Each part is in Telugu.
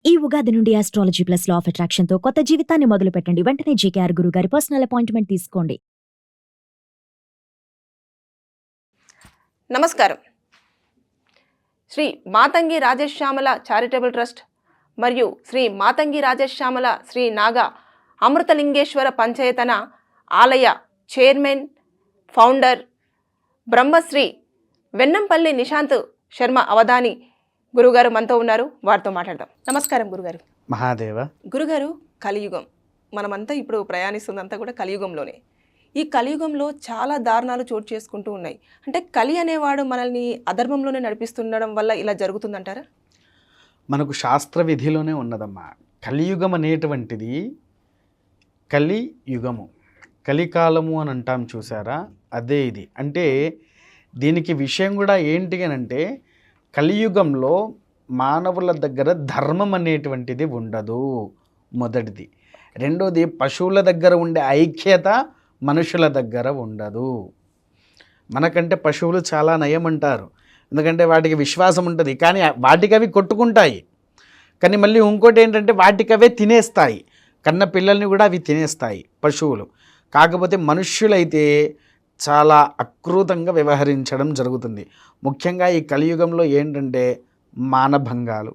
ఈ ఉగాది నుండి astrology plus law of attraction తో కొత్త జీవితాన్ని మొదలు పెట్టండి. వెంటనే జేకేఆర్ గురువు గారి పర్సనల్ అపాయింట్మెంట్ తీసుకోండి. నమస్కారం. శ్రీ మాతంగి రాజేష్ శ్యామల చారిటబుల్ ట్రస్ట్ మరియు శ్రీ మాతంగి రాజేష్ శ్యామల శ్రీ నాగా అమృతలింగేశ్వర పంచాయతన ఆలయ చైర్మన్ ఫౌండర్ బ్రహ్మశ్రీ వెన్నంపల్లి నిశాంత్ శర్మ అవధాని గురుగారు మనతో ఉన్నారు. వారితో మాట్లాడదాం. నమస్కారం గురుగారు. మహాదేవ. గురుగారు, కలియుగం మనమంతా ఇప్పుడు ప్రయాణిస్తుందంతా కూడా కలియుగంలోనే. ఈ కలియుగంలో చాలా దారుణాలు చోటు చేసుకుంటూ ఉన్నాయి. అంటే కలి అనేవాడు మనల్ని అధర్మంలోనే నడిపిస్తుండడం వల్ల ఇలా జరుగుతుందంటారా? మనకు శాస్త్ర విధిలోనే ఉన్నదమ్మా. కలియుగం అనేటువంటిది కలియుగము, కలికాలము అని అంటాం చూసారా, అదే ఇది. అంటే దీనికి విషయం కూడా ఏంటి అని అంటే, కలియుగంలో మానవుల దగ్గర ధర్మం అనేటువంటిది ఉండదు, మొదటిది. రెండోది, పశువుల దగ్గర ఉండే ఐక్యత మనుషుల దగ్గర ఉండదు. మనకంటే పశువులు చాలా నయం అంటారు, ఎందుకంటే వాటికి విశ్వాసం ఉంటుంది. కానీ వాటికి అవి కొట్టుకుంటాయి, కానీ మళ్ళీ ఇంకోటి ఏంటంటే వాటికి అవే తినేస్తాయి, కన్న పిల్లల్ని కూడా అవి తినేస్తాయి పశువులు. కాకపోతే మనుష్యులైతే చాలా అక్రూతంగా వ్యవహరించడం జరుగుతుంది. ముఖ్యంగా ఈ కలియుగంలో ఏంటంటే మానభంగాలు,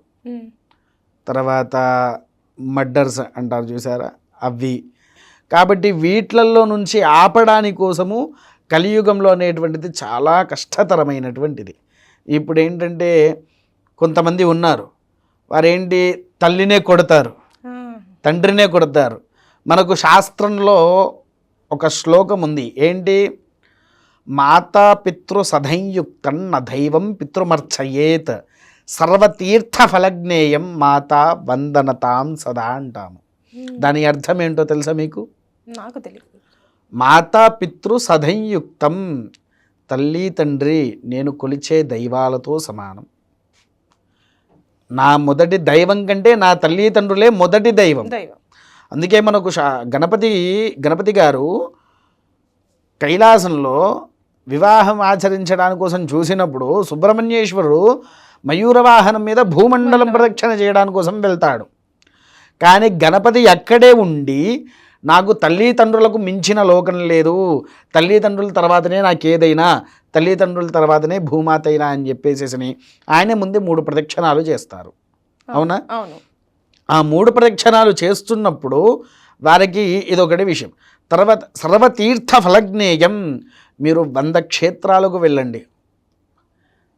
తర్వాత మర్డర్స్ అంటారు చూసారా, అవి. కాబట్టి వీటిల్లో నుంచి ఆపడానికి కోసము కలియుగంలో అనేటువంటిది చాలా కష్టతరమైనటువంటిది. ఇప్పుడు ఏంటంటే కొంతమంది ఉన్నారు, వారేంటి తల్లినే కొడతారు, తండ్రినే కొడతారు. మనకు శాస్త్రంలో ఒక శ్లోకం ఉంది, ఏంటి, మాతాపితృ సధంయుక్తం న దైవం పితృమర్చయేత్ సర్వతీర్థ ఫలజ్ఞేయం మాతా వందనతాం సదా అంటాము. దాని అర్థం ఏంటో తెలుసా మీకు? నాకు తెలియదు. మాతాపితృ సధంయుక్తం, తల్లి తండ్రి నేను కొలిచే దైవాలతో సమానం. నా మొదటి దైవం కంటే నా తల్లిదండ్రులే మొదటి దైవం. అందుకే మనకు గణపతి గారు కైలాసంలో వివాహం ఆచరించడానికి కోసం చూసినప్పుడు సుబ్రహ్మణ్యేశ్వరుడు మయూరవాహనం మీద భూమండలం ప్రదక్షిణ చేయడానికి కోసం వెళ్తాడు. కానీ గణపతి అక్కడే ఉండి, నాకు తల్లిదండ్రులకు మించిన లోకం లేదు, తల్లిదండ్రుల తర్వాతనే నాకేదైనా, తల్లిదండ్రుల తర్వాతనే భూమాత అయినా అని చెప్పేసేసి ఆయన ముందే 3 ప్రదక్షిణాలు చేస్తారు. అవునా? అవును. ఆ 3 ప్రదక్షిణాలు చేస్తున్నప్పుడు వారికి ఇదొకటి విషయం. తర్వాత సర్వతీర్థ ఫలజ్ఞేయం, మీరు 100 క్షేత్రాలకు వెళ్ళండి,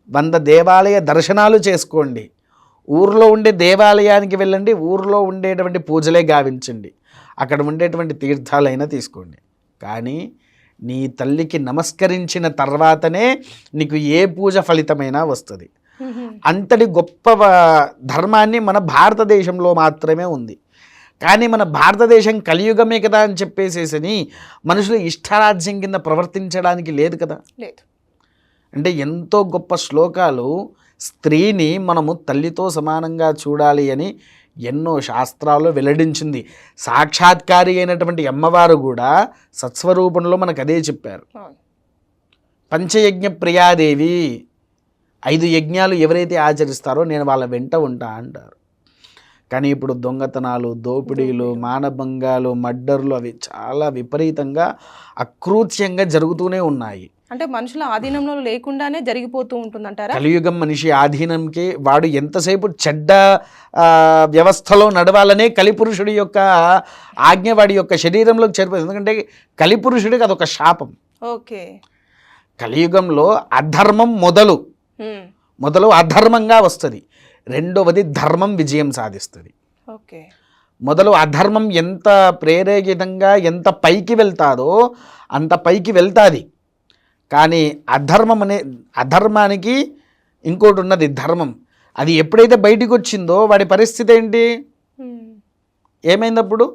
100 దేవాలయ దర్శనాలు చేసుకోండి, ఊర్లో ఉండే దేవాలయానికి వెళ్ళండి, ఊర్లో ఉండేటువంటి పూజలే గావించండి, అక్కడ ఉండేటువంటి తీర్థాలైనా తీసుకోండి. కానీ నీ తల్లికి నమస్కరించిన తర్వాతనే నీకు ఏ పూజ ఫలితమైనా వస్తుంది. అంతటి గొప్ప ధర్మాన్ని మన భారతదేశంలో మాత్రమే ఉంది. కానీ మన భారతదేశం కలియుగమే కదా అని చెప్పేసేసి మనుషులు ఇష్టారాజ్యం కింద ప్రవర్తించడానికి లేదు కదా. లేదు. అంటే ఎంతో గొప్ప శ్లోకాలు, స్త్రీని మనము తల్లితో సమానంగా చూడాలి అని ఎన్నో శాస్త్రాలు వెల్లడించింది. సాక్షాత్కారి అయినటువంటి అమ్మవారు కూడా సత్స్వరూపంలో మనకు అదే చెప్పారు. పంచయజ్ఞ ప్రియాదేవి, 5 యజ్ఞాలు ఎవరైతే ఆచరిస్తారో నేను వాళ్ళ వెంట ఉంటా అంటారు. కానీ ఇప్పుడు దొంగతనాలు, దోపిడీలు, మానభంగాలు, మర్డర్లు అవి చాలా విపరీతంగా అకృత్యంగా జరుగుతూనే ఉన్నాయి. అంటే మనుషుల ఆధీనంలో లేకుండానే జరిగిపోతూ ఉంటుందంటారా? కలియుగం మనిషి ఆధీనంకి, వాడు ఎంతసేపు చెడ్డ వ్యవస్థలో నడవాలనే కలిపురుషుడి యొక్క ఆజ్ఞ వాడి యొక్క శరీరంలోకి చేరిపోతుంది. ఎందుకంటే కలిపురుషుడికి అదొక శాపం. ఓకే. కలియుగంలో అధర్మం మొదలు అధర్మంగా వస్తుంది. రెండవది ధర్మం విజయం సాధిస్తుంది. ఓకే. మొదలు అధర్మం ఎంత ప్రేరేపితంగా ఎంత పైకి వెళ్తాదో అంత పైకి వెళ్తుంది. కానీ అధర్మానికి ఇంకోటి ఉన్నది, ధర్మం. అది ఎప్పుడైతే బయటికి వచ్చిందో వాడి పరిస్థితి ఏంటి, ఏమైందప్పుడు?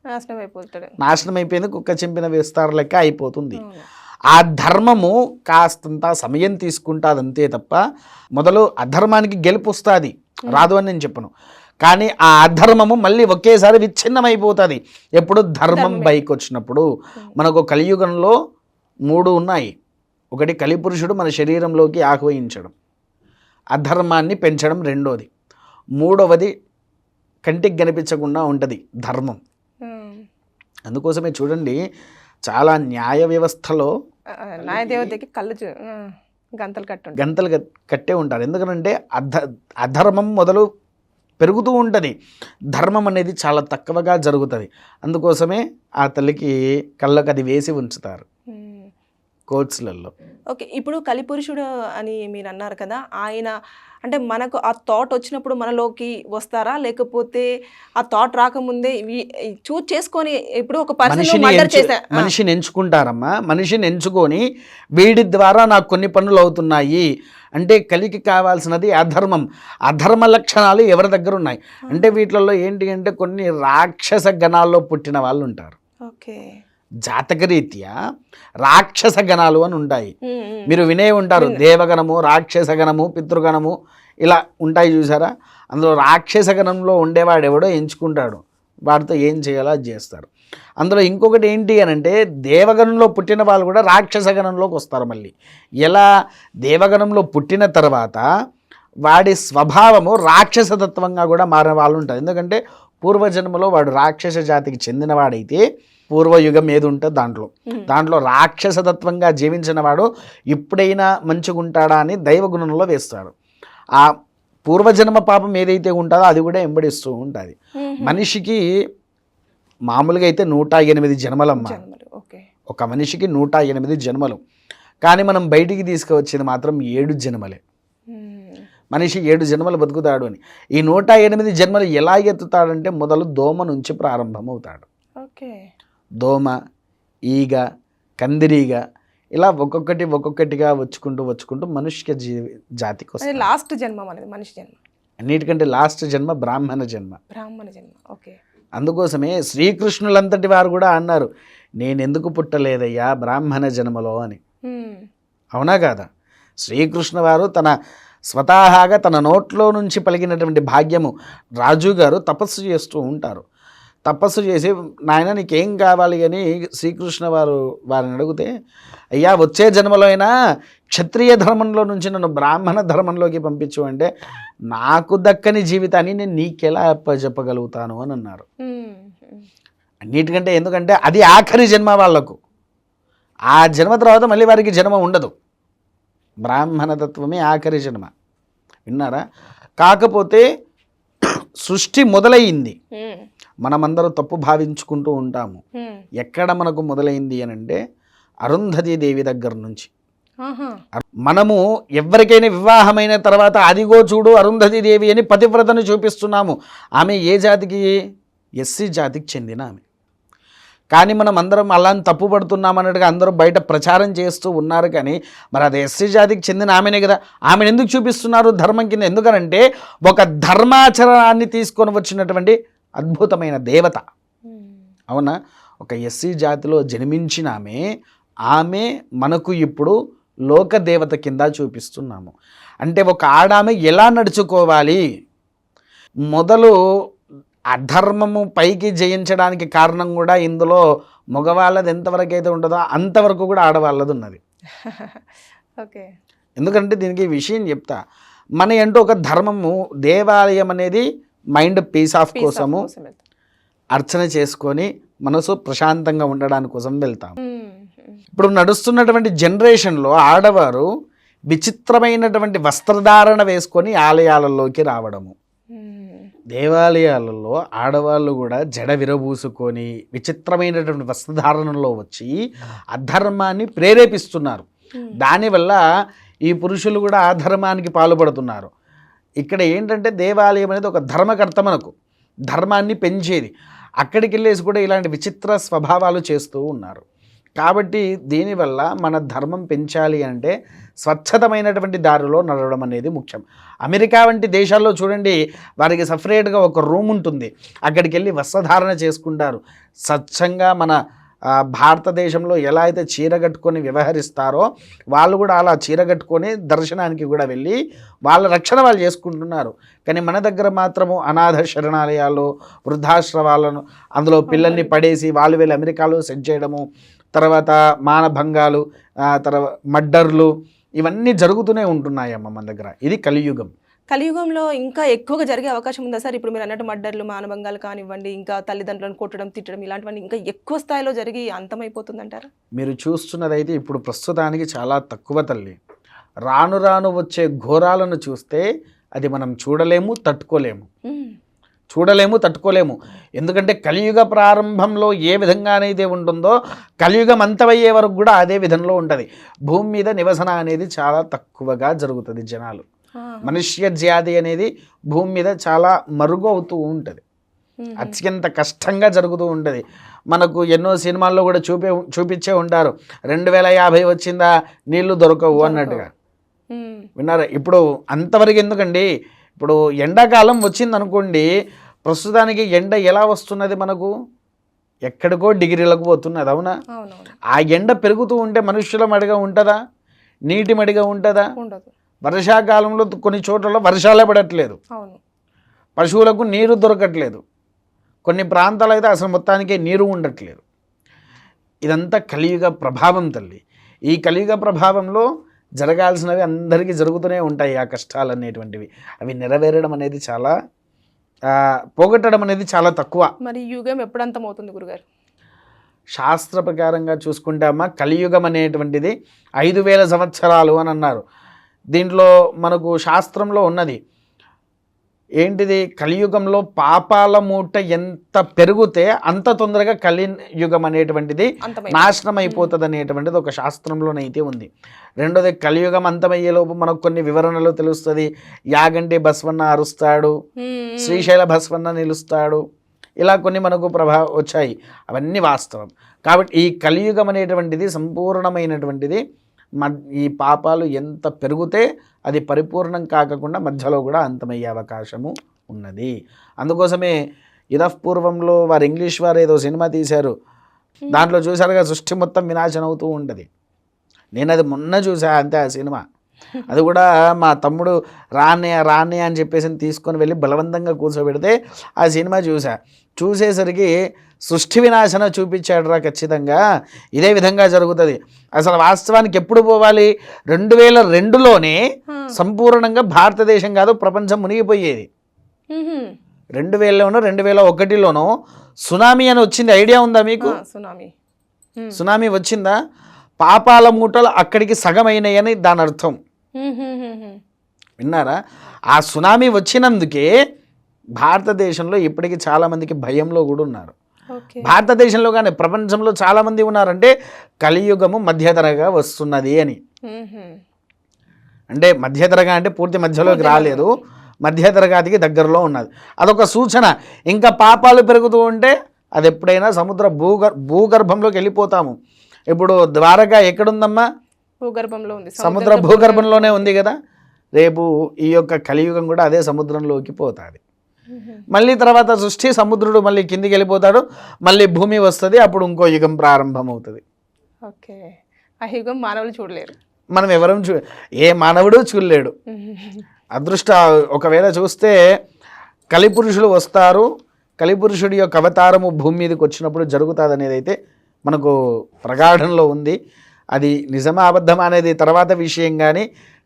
నాశనం అయిపోయింది, కుక్క చింపిన విస్తార లెక్క అయిపోతుంది. ఆ ధర్మము కాస్తంత సమయం తీసుకుంటుంది అంతే తప్ప మొదలు అధర్మానికి గెలుపు వస్తుంది, రాదు అని నేను చెప్పను. కానీ ఆ అధర్మము మళ్ళీ ఒకేసారి విచ్ఛిన్నమైపోతుంది ఎప్పుడు ధర్మం బయటకు వచ్చినప్పుడు. మనకు కలియుగంలో 3 ఉన్నాయి. ఒకటి కలిపురుషుడు మన శరీరంలోకి ఆహ్వానించడం, అధర్మాన్ని పెంచడం రెండోది. మూడవది కంటికి కనిపించకుండా ఉంటుంది ధర్మం. ఉమ్. అందుకోసమే చూడండి చాలా న్యాయ వ్యవస్థలో న్యాయదేవతకి కళ్ళు గంతలు కట్టుంటాయి. గంతలు కట్టే ఉంటారు. ఎందుకంటే అధర్మం మొదలు పెరుగుతూ ఉంటుంది, ధర్మం అనేది చాలా తక్కువగా జరుగుతుంది. అందుకోసమే ఆ తల్లికి కళ్ళకు అది వేసి ఉంచుతారు ఉమ్. కోర్ట్స్లలో. ఓకే, ఇప్పుడు కలిపురుషుడు అని మీరు అన్నారు కదా, ఆయన అంటే మనకు ఆ థాట్ వచ్చినప్పుడు మనలోకి వస్తారా, లేకపోతే ఆ థాట్ రాకముందే చూజ్ చేసుకొని ఇప్పుడు ఒక పర్సన్ మర్డర్ చేశా మనిషిని ఎంచుకుంటారమ్మా. మనిషిని ఎంచుకొని వీడి ద్వారా నాకు కొన్ని పనులు అవుతున్నాయి అంటే కలికి కావాల్సినది అధర్మం. అధర్మ లక్షణాలు ఎవరి దగ్గర ఉన్నాయి అంటే వీటిల్లో ఏంటి అంటే కొన్ని రాక్షస గణాల్లో పుట్టిన వాళ్ళు ఉంటారు. ఓకే, జాతకరీత్యా రాక్షస గణాలు అని ఉంటాయి. మీరు వినే ఉంటారు, దేవగణము, రాక్షస గణము, పితృగణము ఇలా ఉంటాయి చూసారా. అందులో రాక్షస గణంలో ఉండేవాడు ఎవడో ఎంచుకుంటాడు, వాడితో ఏం చేయాలో అది చేస్తారు. అందులో ఇంకొకటి ఏంటి అని అంటే దేవగణంలో పుట్టిన వాళ్ళు కూడా రాక్షస గణంలోకి వస్తారు. మళ్ళీ ఎలా దేవగణంలో పుట్టిన తర్వాత వాడి స్వభావము రాక్షసతత్వంగా కూడా మారిన వాళ్ళు ఉంటారు. ఎందుకంటే పూర్వజన్మలో వాడు రాక్షస జాతికి చెందినవాడైతే పూర్వయుగం ఏది ఉంటుంది దాంట్లో రాక్షసతత్వంగా జీవించిన వాడు ఎప్పుడైనా మంచిగుంటాడా అని దైవగుణంలో వేస్తాడు. ఆ పూర్వజన్మ పాపం ఏదైతే ఉంటుందో అది కూడా ఎంబడిస్తూ ఉంటుంది. మనిషికి మామూలుగా అయితే 108 జన్మలమ్మ. ఒక మనిషికి 108 జన్మలు, కానీ మనం బయటికి తీసుకువచ్చేది మాత్రం 7 జన్మలే. మనిషి 7 జన్మలు బతుకుతాడు అని. ఈ 108 జన్మలు ఎలా ఎత్తుతాడంటే మొదలు దోమ నుంచి ప్రారంభమవుతాడు. దోమ, ఈగ, కందిరీగ ఇలా ఒక్కొక్కటిగా వచ్చుకుంటూ మనుష్య జాతికి వస్తుంది. లాస్ట్ జన్మ అనేది మనిషి జన్మ, అన్నిటికంటే లాస్ట్ జన్మ బ్రాహ్మణ జన్మ. ఓకే, అందుకోసమే శ్రీకృష్ణులంతటి వారు కూడా అన్నారు, నేను ఎందుకు పుట్టలేదయ్యా బ్రాహ్మణ జన్మలో అని. అవునా కాదా? శ్రీకృష్ణ వారు తన స్వతహాగా తన నోట్లో నుంచి పలికినటువంటి భాగ్యము. రాజు గారు తపస్సు చేస్తూ ఉంటారు. తపస్సు చేసి నాయన నీకేం కావాలి అని శ్రీకృష్ణ వారిని అడిగితే, అయ్యా వచ్చే జన్మలో అయినా క్షత్రియ ధర్మంలో నుంచి నన్ను బ్రాహ్మణ ధర్మంలోకి పంపించు అంటే, నాకు దక్కని జీవితాన్ని నేను నీకెలా చెప్పగలుగుతాను అని అన్నారు. అన్నిటికంటే ఎందుకంటే అది ఆఖరి జన్మ వాళ్లకు. ఆ జన్మ తర్వాత మళ్ళీ వారికి జన్మ ఉండదు. బ్రాహ్మణతత్వమే ఆఖరి జన్మ. విన్నారా? కాకపోతే సృష్టి మొదలయ్యింది, మనమందరూ తప్పు భావించుకుంటూ ఉంటాము. ఎక్కడ మనకు మొదలైంది అని అంటే అరుంధతీ దేవి దగ్గర నుంచి. మనము ఎవరికైనా వివాహమైన తర్వాత అదిగో చూడు అరుంధతీ దేవి అని పతివ్రతను చూపిస్తున్నాము. ఆమె ఏ జాతికి? ఎస్సీ జాతికి చెందిన ఆమె. కానీ మనం అందరం అలా తప్పు పడుతున్నాం అన్నట్టుగా అందరూ బయట ప్రచారం చేస్తూ ఉన్నారు. కానీ మరి అది ఎస్సీ జాతికి చెందిన ఆమెనే కదా. ఆమెను ఎందుకు చూపిస్తున్నారు ధర్మం కింద? ఎందుకనంటే ఒక ధర్మాచరణాన్ని తీసుకొని వచ్చినటువంటి అద్భుతమైన దేవత. అవునా? ఒక ఎస్సీ జాతిలో జన్మించిన ఆమె మనకు ఇప్పుడు లోక దేవత కింద చూపిస్తున్నాము. అంటే ఒక ఆడామె ఎలా నడుచుకోవాలి, మొదలు అధర్మము పైకి జయించడానికి కారణం కూడా ఇందులో మగవాళ్ళది ఎంతవరకు అయితే ఉంటుందో అంతవరకు కూడా ఆడవాళ్ళది ఉన్నది. ఓకే, ఎందుకంటే దీనికి విషయం చెప్తా. మన అంటూ ఒక ధర్మము, దేవాలయం అనేది మైండ్ పీస్ ఆఫ్ కోసము అర్చన చేసుకొని మనసు ప్రశాంతంగా ఉండడానికి కోసం వెళ్తాం. ఇప్పుడు నడుస్తున్నటువంటి జనరేషన్లో ఆడవారు విచిత్రమైనటువంటి వస్త్రధారణ వేసుకొని ఆలయాలలోకి రావడము. దేవాలయాలలో ఆడవాళ్ళు కూడా జడ విరబూసుకొని విచిత్రమైనటువంటి వస్త్రధారణలో వచ్చి అధర్మాన్ని ప్రేరేపిస్తున్నారు. దానివల్ల ఈ పురుషులు కూడా ఆ ధర్మానికి పాల్పడుతున్నారు. ఇక్కడ ఏంటంటే దేవాలయం అనేది ఒక ధర్మకర్త, మనకు ధర్మాన్ని పెంచేది. అక్కడికి వెళ్ళేసి కూడా ఇలాంటి విచిత్ర స్వభావాలు చేస్తూ ఉన్నారు. కాబట్టి దీనివల్ల మన ధర్మం పెంచాలి అంటే స్వచ్ఛతమైనటువంటి దారిలో నడవడం అనేది ముఖ్యం. అమెరికా వంటి దేశాల్లో చూడండి, వారికి సపరేట్గా ఒక రూమ్ ఉంటుంది, అక్కడికి వెళ్ళి వస్త్రధారణ చేసుకుంటారు. స్వచ్ఛంగా మన భారతదేశంలో ఎలా అయితే చీర కట్టుకొని వ్యవహరిస్తారో వాళ్ళు కూడా అలా చీర కట్టుకొని దర్శనానికి కూడా వెళ్ళి వాళ్ళ రక్షణ వాళ్ళు చేసుకుంటున్నారు. కానీ మన దగ్గర మాత్రము అనాథ శరణాలయాలు, వృద్ధాశ్రమాలను అందులో పిల్లల్ని పడేసి వాళ్ళు వెళ్ళి అమెరికాలో సెట్ చేయడము, తర్వాత మానభంగాలు, తర్వాత మర్డర్లు ఇవన్నీ జరుగుతూనే ఉంటున్నాయమ్మ మన దగ్గర. ఇది కలియుగం. కలియుగంలో ఇంకా ఎక్కువగా జరిగే అవకాశం ఉందా సార్? ఇప్పుడు మీరు అన్నట్టు మర్డర్లు, మానభంగాలు కానివ్వండి, ఇంకా తల్లిదండ్రులను కొట్టడం, తిట్టడం ఇలాంటివన్నీ ఇంకా ఎక్కువ స్థాయిలో జరిగి అంతమైపోతుందంటారా? మీరు చూస్తున్నదైతే ఇప్పుడు ప్రస్తుతానికి చాలా తక్కువ తల్లి. రాను రాను వచ్చే ఘోరాలను చూస్తే అది మనం చూడలేము, తట్టుకోలేము. ఎందుకంటే కలియుగ ప్రారంభంలో ఏ విధంగానైతే ఉంటుందో కలియుగం అంతమయ్యే వరకు కూడా అదే విధంలో ఉంటుంది. భూమి మీద నివసన అనేది చాలా తక్కువగా జరుగుతుంది. జనాలు, మనుష్య జాతి అనేది భూమి మీద చాలా మరుగు అవుతూ ఉంటుంది. అత్యంత కష్టంగా జరుగుతూ ఉంటుంది. మనకు ఎన్నో సినిమాల్లో కూడా చూపించే ఉంటారు, 2050 వచ్చిందా నీళ్లు దొరకవు అన్నట్టుగా. విన్నారా? ఇప్పుడు అంతవరకు ఎందుకండి, ఇప్పుడు ఎండాకాలం వచ్చింది అనుకోండి, ప్రస్తుతానికి ఎండ ఎలా వస్తున్నది, మనకు ఎక్కడికో డిగ్రీలకు పోతున్నది. అవునా? ఆ ఎండ పెరుగుతూ ఉంటే మనుష్యుల మడిగా ఉంటుందా? నీటి మడిగా ఉంటుందా? వర్షాకాలంలో కొన్ని చోట్ల వర్షాలే పడట్లేదు, పశువులకు నీరు దొరకట్లేదు, కొన్ని ప్రాంతాలు అయితే అసలు మొత్తానికే నీరు ఉండట్లేదు. ఇదంతా కలియుగ ప్రభావం తల్లి. ఈ కలియుగ ప్రభావంలో జరగాల్సినవి అందరికీ జరుగుతూనే ఉంటాయి. ఆ కష్టాలు అనేటువంటివి అవి నెరవేరడం అనేది చాలా, పోగొట్టడం అనేది చాలా తక్కువ. మరి యుగం ఎప్పుడు అంతమవుతుంది గురుగారు? శాస్త్ర ప్రకారంగా చూసుకుంటే అమ్మ, కలియుగం అనేటువంటిది 5000 సంవత్సరాలు అని అన్నారు. దీంట్లో మనకు శాస్త్రంలో ఉన్నది ఏంటిది, కలియుగంలో పాపాల మూట ఎంత పెరిగితే అంత తొందరగా కలియుగం అనేటువంటిది నాశనం అయిపోతుంది అనేటువంటిది ఒక శాస్త్రంలోనైతే ఉంది. రెండోది, కలియుగం అంతమయ్యేలోపు మనకు కొన్ని వివరణలు తెలుస్తుంది. యాగంటి బస్వన్న అరుస్తాడు, శ్రీశైల బస్వన్న నిలుస్తాడు, ఇలా కొన్ని మనకు వచ్చాయి. అవన్నీ వాస్తవం. కాబట్టి ఈ కలియుగం అనేటువంటిది సంపూర్ణమైనటువంటిది. ఈ పాపాలు ఎంత పెరిగితే అది పరిపూర్ణం కాకుండా మధ్యలో కూడా అంతమయ్యే అవకాశము ఉన్నది. అందుకోసమే ఇదపూర్వంలో వారు ఇంగ్లీష్ వారు ఏదో సినిమా తీశారు, దాంట్లో చూసారుగా, సృష్టి మొత్తం వినాశనం అవుతూ ఉంటుంది. నేను అది మొన్న చూసా అంతే ఆ సినిమా. అది కూడా మా తమ్ముడు రానే అని చెప్పేసి తీసుకొని వెళ్ళి బలవంతంగా కూర్చోబెడితే ఆ సినిమా చూసేసరికి సృష్టి వినాశనం చూపించాడు రా. ఖచ్చితంగా ఇదే విధంగా జరుగుతుంది. అసలు వాస్తవానికి ఎప్పుడు పోవాలి, 2002లోనే సంపూర్ణంగా భారతదేశం కాదు ప్రపంచం మునిగిపోయేది. 2000లోనో 2001లోనో సునామీ అని వచ్చింది. ఐడియా ఉందా మీకు? సునామీ వచ్చిందా? పాపాల మూటలు అక్కడికి సగం అయినాయని దాని అర్థం. విన్నారా? ఆ సునామీ వచ్చినందుకే భారతదేశంలో ఇప్పటికీ చాలామందికి భయంలో కూడా ఉన్నారు. భారతదేశంలో కానీ ప్రపంచంలో చాలామంది ఉన్నారంటే కలియుగము మధ్యతరగా వస్తున్నది అని. అంటే మధ్యతరగా అంటే పూర్తి మధ్యలోకి రాలేదు, మధ్యతరగతికి దగ్గరలో ఉన్నది. అదొక సూచన. ఇంకా పాపాలు పెరుగుతూ ఉంటే అది ఎప్పుడైనా సముద్ర భూగర్భంలోకి వెళ్ళిపోతాము. ఇప్పుడు ద్వారక ఎక్కడుందమ్మా? భూగర్భంలో ఉంది, సముద్ర భూగర్భంలోనే ఉంది కదా. రేపు ఈ యొక్క కలియుగం కూడా అదే సముద్రంలోకి పోతుంది. మళ్ళీ తర్వాత సృష్టి, సముద్రుడు మళ్ళీ కిందికి వెళ్ళిపోతాడు, మళ్ళీ భూమి వస్తుంది, అప్పుడు ఇంకో యుగం ప్రారంభం అవుతుంది. ఓకే, ఆ యుగం మానవులు చూడలేరు, మనం ఎవరం ఏ మానవుడు చూడలేడు. అదృష్ట ఒకవేళ చూస్తే కలిపురుషులు వస్తారు, కలిపురుషుడి యొక్క అవతారము భూమి మీదకి వచ్చినప్పుడు జరుగుతుంది అనేది అయితే మనకు ప్రగాఢంలో ఉంది. అది నిజమా అబద్ధమా అనేది తర్వాత విషయం. కానీ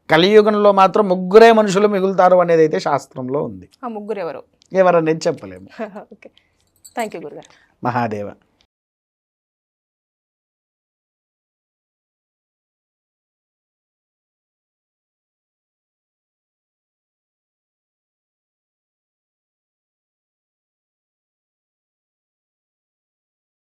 కలియుగంలో మాత్రం 3 మనుషులు మిగులుతారు అనేది అయితే శాస్త్రంలో ఉంది. ఆ 3 ఎవరనేది ఎవరనేది చెప్పలేము. ఓకే, థ్యాంక్ యూ గురుగారు. మహాదేవ.